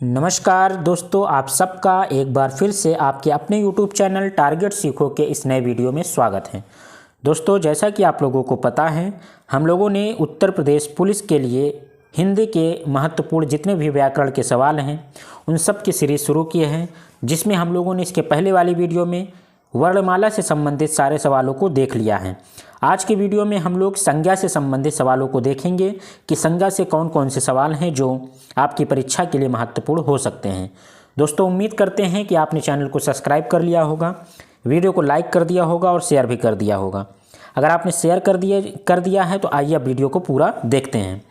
नमस्कार दोस्तों, आप सबका एक बार फिर से आपके अपने YouTube चैनल टारगेट सीखो के इस नए वीडियो में स्वागत है। दोस्तों, जैसा कि आप लोगों को पता है, हम लोगों ने उत्तर प्रदेश पुलिस के लिए हिंदी के महत्वपूर्ण जितने भी व्याकरण के सवाल हैं उन सब की सीरीज़ शुरू किए हैं, जिसमें हम लोगों ने इसके पहले वाली वीडियो में वर्णमाला से संबंधित सारे सवालों को देख लिया है। आज के वीडियो में हम लोग संज्ञा से संबंधित सवालों को देखेंगे कि संज्ञा से कौन कौन से सवाल हैं जो आपकी परीक्षा के लिए महत्वपूर्ण हो सकते हैं। दोस्तों, उम्मीद करते हैं कि आपने चैनल को सब्सक्राइब कर लिया होगा, वीडियो को लाइक कर दिया होगा और शेयर भी कर दिया होगा। अगर आपने शेयर कर दिया है तो आइए अब वीडियो को पूरा देखते हैं।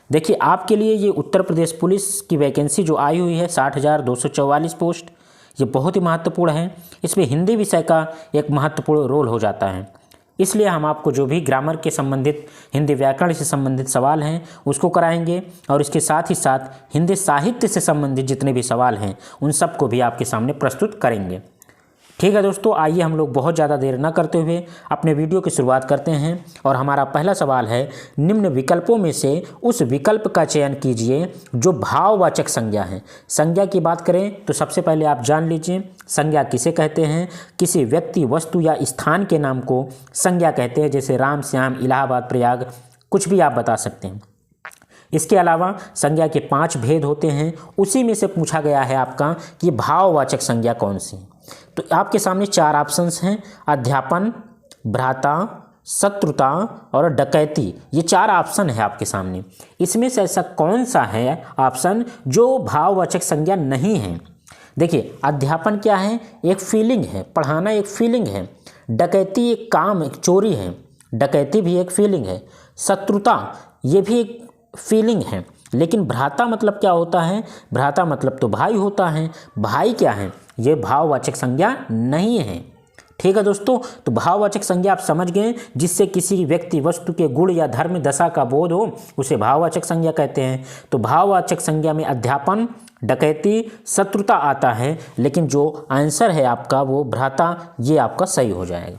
देखिए, आपके लिए ये उत्तर प्रदेश पुलिस की वैकेंसी जो आई हुई है 60,244 पोस्ट, ये बहुत ही महत्वपूर्ण है। इसमें हिंदी विषय का एक महत्वपूर्ण रोल हो जाता है, इसलिए हम आपको जो भी ग्रामर के संबंधित हिंदी व्याकरण से संबंधित सवाल हैं उसको कराएंगे और इसके साथ ही साथ हिंदी साहित्य से संबंधित जितने भी सवाल हैं उन सबको भी आपके सामने प्रस्तुत करेंगे। ठीक है दोस्तों, आइए हम लोग बहुत ज़्यादा देर न करते हुए अपने वीडियो की शुरुआत करते हैं। और हमारा पहला सवाल है, निम्न विकल्पों में से उस विकल्प का चयन कीजिए जो भाववाचक संज्ञा है। संज्ञा की बात करें तो सबसे पहले आप जान लीजिए संज्ञा किसे कहते हैं। किसी व्यक्ति, वस्तु या स्थान के नाम को संज्ञा कहते हैं, जैसे राम, श्याम, इलाहाबाद, प्रयाग, कुछ भी आप बता सकते हैं। इसके अलावा संज्ञा के 5 भेद होते हैं, उसी में से पूछा गया है आपका कि भाववाचक संज्ञा कौन सी। तो आपके सामने 4 ऑप्शंस हैं, अध्यापन, भ्राता, शत्रुता और डकैती। ये 4 ऑप्शन है आपके सामने। इसमें से ऐसा कौन सा है ऑप्शन जो भाववाचक संज्ञा नहीं है। देखिए, अध्यापन क्या है? एक फीलिंग है, पढ़ाना एक फीलिंग है। डकैती एक काम, एक चोरी है, डकैती भी एक फीलिंग है। शत्रुता ये भी एक फीलिंग है। लेकिन भ्राता मतलब क्या होता है? भ्राता मतलब तो भाई होता है। भाई क्या है? ये भाववाचक संज्ञा नहीं है। ठीक है दोस्तों, तो भाववाचक संज्ञा आप समझ गए, जिससे किसी व्यक्ति, वस्तु के गुण या धर्म दशा का बोध हो उसे भाववाचक संज्ञा कहते हैं। तो भाववाचक संज्ञा में अध्यापन, डकैती, शत्रुता आता है, लेकिन जो आंसर है आपका वो भ्राता, ये आपका सही हो जाएगा।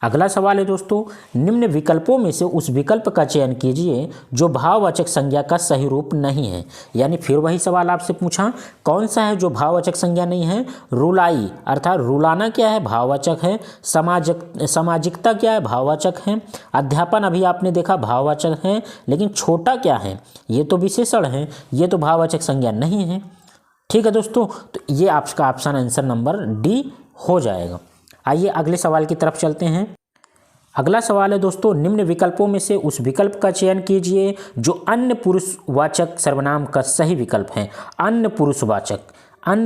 अगला सवाल है दोस्तों, निम्न विकल्पों में से उस विकल्प का चयन कीजिए जो भाववाचक संज्ञा का सही रूप नहीं है। यानी फिर वही सवाल आपसे पूछा, कौन सा है जो भाववाचक संज्ञा नहीं है? रुलाई अर्थात रुलाना क्या है? भाववाचक है। सामाजिकता क्या है? भाववाचक है। अध्यापन अभी आपने देखा भाववाचक है, लेकिन छोटा क्या है? ये तो विशेषण है, ये तो भाववाचक संज्ञा नहीं है। ठीक है दोस्तों, तो ये आपका ऑप्शन आंसर नंबर डी हो जाएगा। आइए अगले सवाल की तरफ चलते हैं। अगला सवाल है दोस्तों, निम्न विकल्पों में से उस विकल्प का चयन कीजिए जो अन्य पुरुषवाचक सर्वनाम का सही विकल्प है। अन्य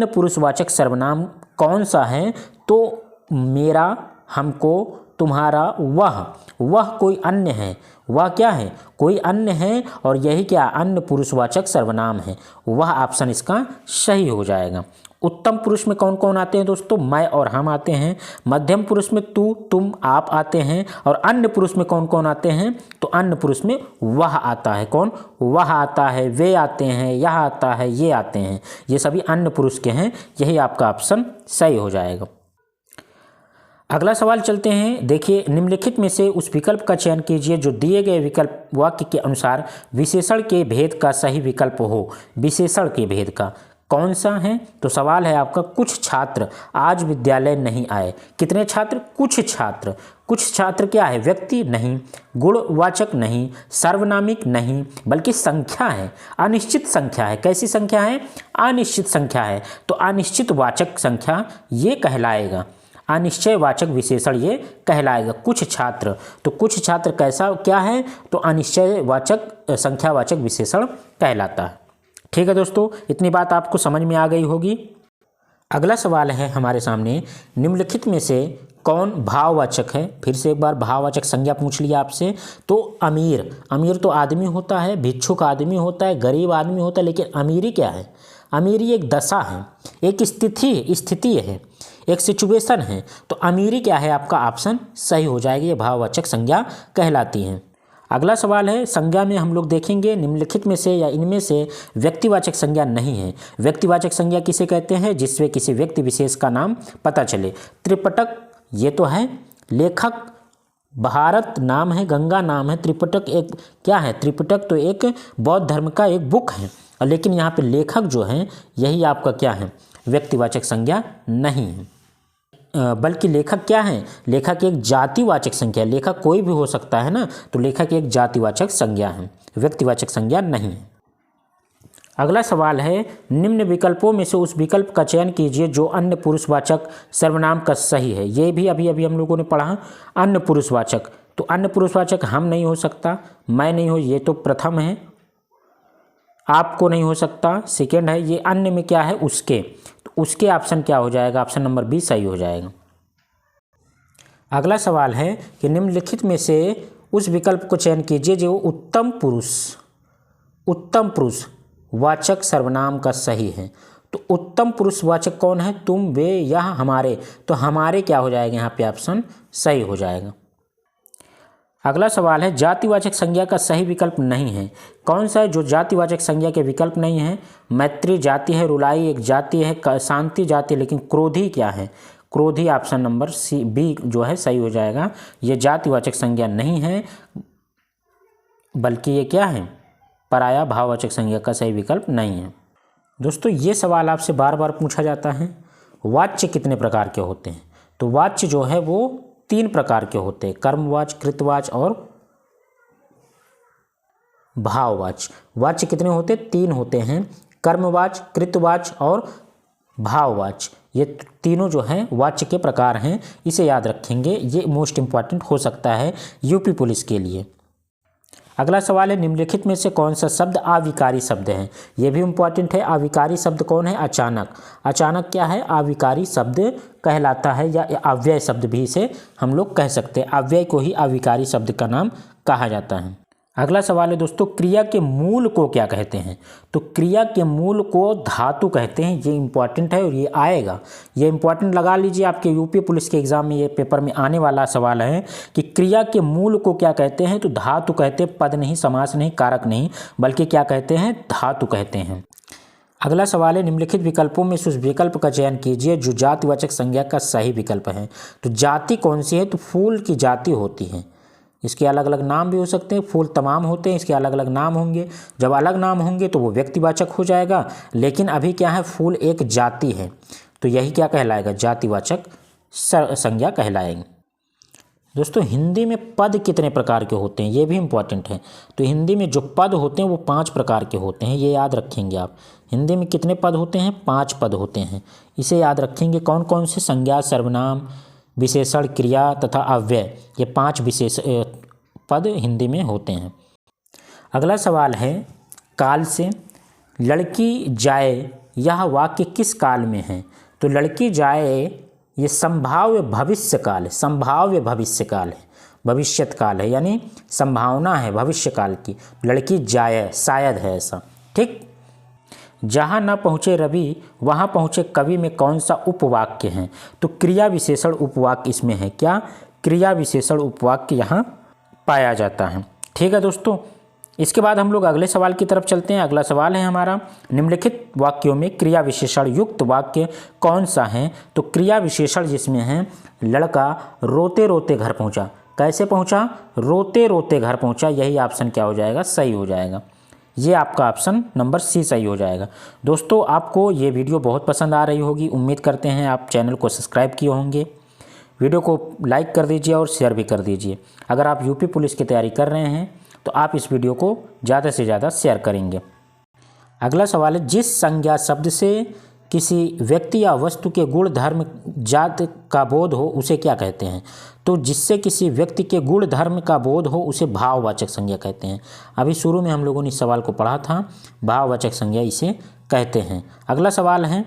पुरुषवाचक सर्वनाम कौन सा है? तो मेरा, हमको, तुम्हारा, वह कोई अन्य है। वह क्या है? कोई अन्य है, और यही क्या अन्य पुरुषवाचक सर्वनाम है। वह ऑप्शन इसका सही हो जाएगा। उत्तम पुरुष में कौन कौन आते हैं दोस्तों? मैं और हम आते हैं। मध्यम पुरुष में तू, तुम, आप आते हैं। और अन्य पुरुष में कौन कौन आते हैं? तो अन्य पुरुष में वह आता है। कौन? वह आता है, वे आते हैं, यह आता है, ये आते हैं। ये सभी अन्य पुरुष के हैं। यही आपका ऑप्शन सही हो जाएगा। अगला सवाल चलते हैं। देखिए, निम्नलिखित में से उस विकल्प का चयन कीजिए जो दिए गए विकल्प वाक्य के अनुसार विशेषण के भेद का सही विकल्प हो। विशेषण के भेद का कौन सा है? तो सवाल है आपका, कुछ छात्र आज विद्यालय नहीं आए। कितने छात्र? कुछ छात्र। कुछ छात्र क्या है? व्यक्ति नहीं, गुणवाचक नहीं, सार्वनामिक नहीं, बल्कि संख्या है, अनिश्चित संख्या है। कैसी संख्या है? अनिश्चित संख्या है। तो अनिश्चित वाचक संख्या ये कहलाएगा, अनिश्चयवाचक विशेषण ये कहलाएगा। कुछ छात्र, तो कुछ छात्र कैसा क्या है? तो अनिश्चयवाचक संख्यावाचक विशेषण कहलाता है। ठीक है दोस्तों, इतनी बात आपको समझ में आ गई होगी। अगला सवाल है हमारे सामने, निम्नलिखित में से कौन भाववाचक है? फिर से एक बार भाववाचक संज्ञा पूछ लिया आपसे। तो अमीर तो आदमी होता है, भिक्षुक आदमी होता है, गरीब आदमी होता है, लेकिन अमीरी क्या है? अमीरी एक दशा है, एक स्थिति है, एक सिचुएशन है। तो अमीरी क्या है? आपका ऑप्शन सही हो जाएगा। ये भाववाचक संज्ञा कहलाती है। अगला सवाल है, संज्ञा में हम लोग देखेंगे निम्नलिखित में से या इनमें से व्यक्तिवाचक संज्ञा नहीं है। व्यक्तिवाचक संज्ञा किसे कहते हैं? जिसमें किसी व्यक्ति विशेष का नाम पता चले। त्रिपिटक ये तो है, लेखक भारत नाम है, गंगा नाम है। त्रिपिटक एक क्या है? त्रिपिटक तो एक बौद्ध धर्म का एक बुक है। और लेकिन यहाँ पे लेखक जो हैं यही आपका क्या है, व्यक्तिवाचक संज्ञा नहीं है। बल्कि लेखक क्या है, लेखक एक जातिवाचक संज्ञा है। लेखक कोई भी हो सकता है ना, तो लेखक एक जातिवाचक संज्ञा है, व्यक्तिवाचक संज्ञा नहीं है। अगला सवाल है, निम्न विकल्पों में से उस विकल्प का चयन कीजिए जो अन्य पुरुषवाचक सर्वनाम का सही है। ये भी अभी हम लोगों ने पढ़ा, अन्य पुरुषवाचक। तो अन्य पुरुषवाचक हम नहीं हो सकता, मैं नहीं हो, ये तो प्रथम है, आपको नहीं हो सकता सेकेंड है, ये अन्य में क्या है, उसके। तो उसके ऑप्शन क्या हो जाएगा, ऑप्शन नंबर बी सही हो जाएगा। अगला सवाल है कि निम्नलिखित में से उस विकल्प को चयन कीजिए जो उत्तम पुरुष वाचक सर्वनाम का सही है। तो उत्तम पुरुष वाचक कौन है, तुम, वे, यह, हमारे। तो हमारे क्या हो जाएगा, यहाँ पे ऑप्शन सही हो जाएगा। अगला सवाल है, जातिवाचक संज्ञा का सही विकल्प नहीं है। कौन सा है जो जातिवाचक संज्ञा के विकल्प नहीं है। मैत्री जाति है, रुलाई एक जाति है, शांति जाति, लेकिन क्रोधी क्या है, क्रोधी ऑप्शन नंबर सी बी जो है सही हो जाएगा। ये जातिवाचक संज्ञा नहीं है, बल्कि ये क्या है, पराया भाववाचक संज्ञा का सही विकल्प नहीं है। दोस्तों ये सवाल आपसे बार बार पूछा जाता है, वाच्य कितने प्रकार के होते हैं। तो वाच्य जो है वो 3 प्रकार के होते हैं, कर्मवाच्य, कृतवाच्य और भाववाच्य। वाच्य कितने होते हैं, 3 होते हैं, कर्मवाच्य, कृतवाच्य और भाववाच्य। ये तीनों जो हैं वाच्य के प्रकार हैं, इसे याद रखेंगे, ये मोस्ट इंपॉर्टेंट हो सकता है यूपी पुलिस के लिए। अगला सवाल है, निम्नलिखित में से कौन सा शब्द अविकारी शब्द है। ये भी इम्पॉर्टेंट है। अविकारी शब्द कौन है, अचानक। अचानक क्या है, अविकारी शब्द कहलाता है, या अव्यय शब्द भी इसे हम लोग कह सकते हैं। अव्यय को ही अविकारी शब्द का नाम कहा जाता है। अगला सवाल है दोस्तों, क्रिया के मूल को क्या कहते हैं। तो क्रिया के मूल को धातु कहते हैं। ये इंपॉर्टेंट है और ये आएगा, ये इंपॉर्टेंट लगा लीजिए, आपके यूपी पुलिस के एग्जाम में ये पेपर में आने वाला सवाल है कि क्रिया के मूल को क्या कहते हैं। तो धातु कहते हैं, पद नहीं, समास नहीं, कारक नहीं, बल्कि क्या कहते हैं, धातु कहते हैं। अगला सवाल है, निम्नलिखित विकल्पों में से उस विकल्प का चयन कीजिए जो जातिवाचक संज्ञा का सही विकल्प है। तो जाति कौन सी है, तो फूल की जाति होती है। इसके अलग अलग नाम भी हो सकते हैं, फूल तमाम होते हैं, इसके अलग अलग नाम होंगे। जब अलग नाम होंगे तो वो व्यक्तिवाचक हो जाएगा, लेकिन अभी क्या है, फूल एक जाति है, तो यही क्या कहलाएगा, जातिवाचक संज्ञा कहलाएगी। दोस्तों हिंदी में पद कितने प्रकार के होते हैं, ये भी इम्पॉर्टेंट है। तो हिंदी में जो पद होते हैं वो 5 प्रकार के होते हैं, ये याद रखेंगे आप। हिंदी में कितने पद होते हैं, 5 पद होते हैं, इसे याद रखेंगे। कौन कौन से, संज्ञा, सर्वनाम, विशेषण, क्रिया तथा अव्यय, ये 5 विशेष पद हिंदी में होते हैं। अगला सवाल है, काल से लड़की जाए यह वाक्य किस काल में है। तो लड़की जाए ये संभाव्य भविष्य काल है, संभाव्य भविष्य काल है, भविष्यत काल है, यानी संभावना है भविष्य काल की। लड़की जाए शायद है ऐसा, ठीक। जहाँ न पहुँचे रवि वहाँ पहुँचे कवि में कौन सा उपवाक्य है। तो क्रिया विशेषण उपवाक्य इसमें है, क्या, क्रिया विशेषण उपवाक्य यहाँ पाया जाता है, ठीक है दोस्तों। इसके बाद हम लोग अगले सवाल की तरफ चलते हैं। अगला सवाल है हमारा, निम्नलिखित वाक्यों में क्रिया विशेषण युक्त वाक्य कौन सा है। तो क्रिया विशेषण जिसमें है, लड़का रोते रोते घर पहुंचा। कैसे पहुंचा, रोते रोते घर पहुंचा, यही ऑप्शन क्या हो जाएगा, सही हो जाएगा। ये आपका ऑप्शन नंबर सी सही हो जाएगा। दोस्तों आपको ये वीडियो बहुत पसंद आ रही होगी, उम्मीद करते हैं आप चैनल को सब्सक्राइब किए होंगे। वीडियो को लाइक कर दीजिए और शेयर भी कर दीजिए। अगर आप यूपी पुलिस की तैयारी कर रहे हैं तो आप इस वीडियो को ज़्यादा से ज़्यादा शेयर करेंगे। अगला सवाल है, जिस संज्ञा शब्द से किसी व्यक्ति या वस्तु के गुण, धर्म, जात का बोध हो उसे क्या कहते हैं। तो जिससे किसी व्यक्ति के गुण, धर्म का बोध हो उसे भाववाचक संज्ञा कहते हैं। अभी शुरू में हम लोगों ने इस सवाल को पढ़ा था, भाववाचक संज्ञा इसे कहते हैं। अगला सवाल है,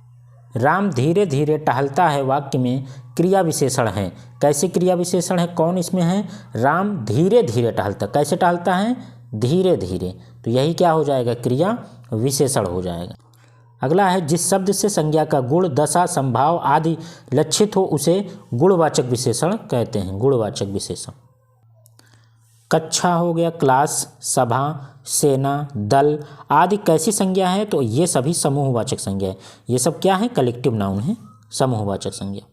राम धीरे धीरे टहलता है वाक्य में क्रिया विशेषण है। कैसे क्रिया विशेषण है, कौन इसमें है, राम धीरे धीरे टहलता, कैसे टहलता है, धीरे धीरे, तो यही क्या हो जाएगा, क्रिया विशेषण हो जाएगा। अगला है, जिस शब्द से संज्ञा का गुण, दशा, संभाव आदि लक्षित हो उसे गुणवाचक विशेषण कहते हैं, गुणवाचक विशेषण। कक्षा हो गया, क्लास, सभा, सेना, दल आदि कैसी संज्ञा है। तो ये सभी समूहवाचक संज्ञा है, ये सब क्या है, कलेक्टिव नाउन है, समूहवाचक संज्ञा।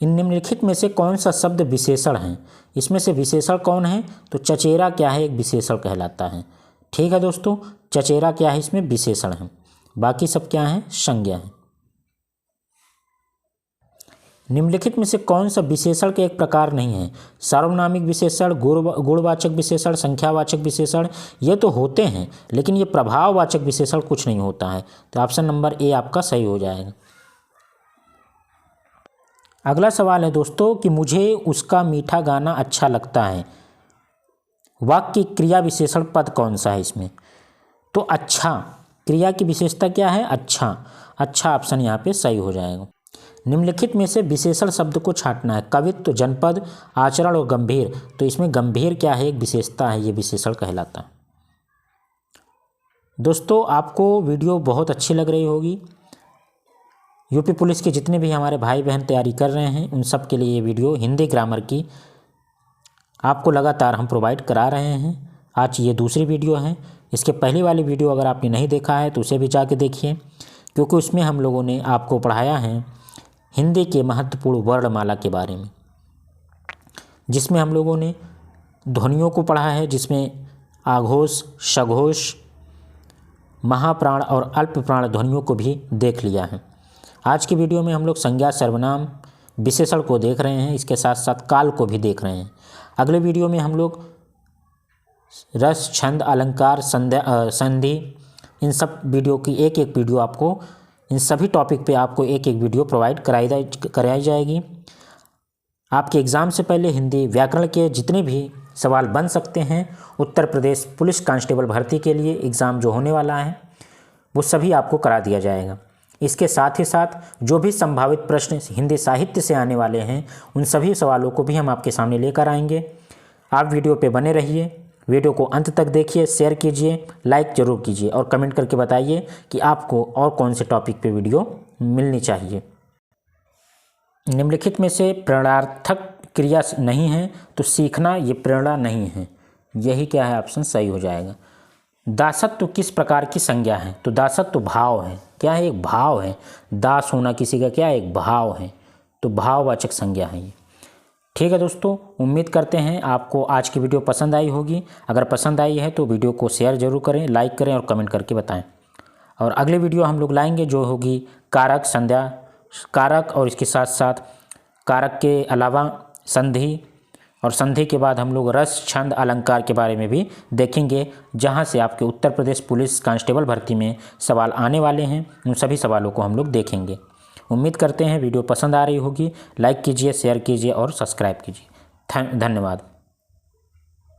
इन निम्नलिखित में से कौन सा शब्द विशेषण है। इसमें से विशेषण कौन है, तो चचेरा क्या है, एक विशेषण कहलाता है, ठीक है दोस्तों। चचेरा क्या है, इसमें विशेषण है, बाकी सब क्या है, संज्ञा है। निम्नलिखित में से कौन सा विशेषण के एक प्रकार नहीं है? सार्वनामिक विशेषण, गुणवाचक विशेषण, संख्यावाचक विशेषण, ये तो होते हैं, लेकिन ये प्रभाववाचक विशेषण कुछ नहीं होता है। तो ऑप्शन नंबर ए आपका सही हो जाएगा। अगला सवाल है दोस्तों कि मुझे उसका मीठा गाना अच्छा लगता है। वाक्य क्रिया विशेषण पद कौन सा है इसमें? तो अच्छा, क्रिया की विशेषता क्या है, अच्छा। अच्छा ऑप्शन यहाँ पे सही हो जाएगा। निम्नलिखित में से विशेषण शब्द को छांटना है। कवित्व, जनपद, आचरण और गंभीर। तो इसमें गंभीर क्या है, एक विशेषता है, ये विशेषण कहलाता है। दोस्तों आपको वीडियो बहुत अच्छी लग रही होगी। यूपी पुलिस के जितने भी हमारे भाई बहन तैयारी कर रहे हैं उन सब के लिए ये वीडियो हिंदी ग्रामर की आपको लगातार हम प्रोवाइड करा रहे हैं। आज ये दूसरी वीडियो है। इसके पहली वाली वीडियो अगर आपने नहीं देखा है तो उसे भी जाके देखिए, क्योंकि उसमें हम लोगों ने आपको पढ़ाया है हिंदी के महत्वपूर्ण वर्णमाला के बारे में, जिसमें हम लोगों ने ध्वनियों को पढ़ा है, जिसमें आघोष, सघोष, महाप्राण और अल्पप्राण ध्वनियों को भी देख लिया है। आज की वीडियो में हम लोग संज्ञा, सर्वनाम, विशेषण को देख रहे हैं, इसके साथ साथ काल को भी देख रहे हैं। अगले वीडियो में हम लोग रस, छंद, अलंकार, संधि, इन सब वीडियो की एक एक वीडियो आपको, इन सभी टॉपिक पे आपको एक एक वीडियो प्रोवाइड कराई जाएगी। आपके एग्ज़ाम से पहले हिंदी व्याकरण के जितने भी सवाल बन सकते हैं उत्तर प्रदेश पुलिस कांस्टेबल भर्ती के लिए एग्ज़ाम जो होने वाला है वो सभी आपको करा दिया जाएगा। इसके साथ ही साथ जो भी संभावित प्रश्न हिंदी साहित्य से आने वाले हैं उन सभी सवालों को भी हम आपके सामने लेकर आएंगे। आप वीडियो पे बने रहिए, वीडियो को अंत तक देखिए, शेयर कीजिए, लाइक ज़रूर कीजिए और कमेंट करके बताइए कि आपको और कौन से टॉपिक पे वीडियो मिलनी चाहिए। निम्नलिखित में से प्रेरणार्थक क्रिया नहीं है, तो सीखना ये प्रेरणा नहीं है, यही क्या है, ऑप्शन सही हो जाएगा। दासत्व किस प्रकार की संज्ञा है? तो दासत्व भाव है, क्या है, एक भाव है। दास होना किसी का क्या है, एक भाव है, तो भाववाचक संज्ञा है ये। ठीक है दोस्तों, उम्मीद करते हैं आपको आज की वीडियो पसंद आई होगी। अगर पसंद आई है तो वीडियो को शेयर जरूर करें, लाइक करें और कमेंट करके बताएं। और अगले वीडियो हम लोग लाएंगे जो होगी कारक, संज्ञा, कारक और इसके साथ साथ कारक के अलावा संधि, और संधि के बाद हम लोग रस, छंद, अलंकार के बारे में भी देखेंगे, जहां से आपके उत्तर प्रदेश पुलिस कांस्टेबल भर्ती में सवाल आने वाले हैं। उन सभी सवालों को हम लोग देखेंगे। उम्मीद करते हैं वीडियो पसंद आ रही होगी। लाइक कीजिए, शेयर कीजिए और सब्सक्राइब कीजिए। धन्यवाद।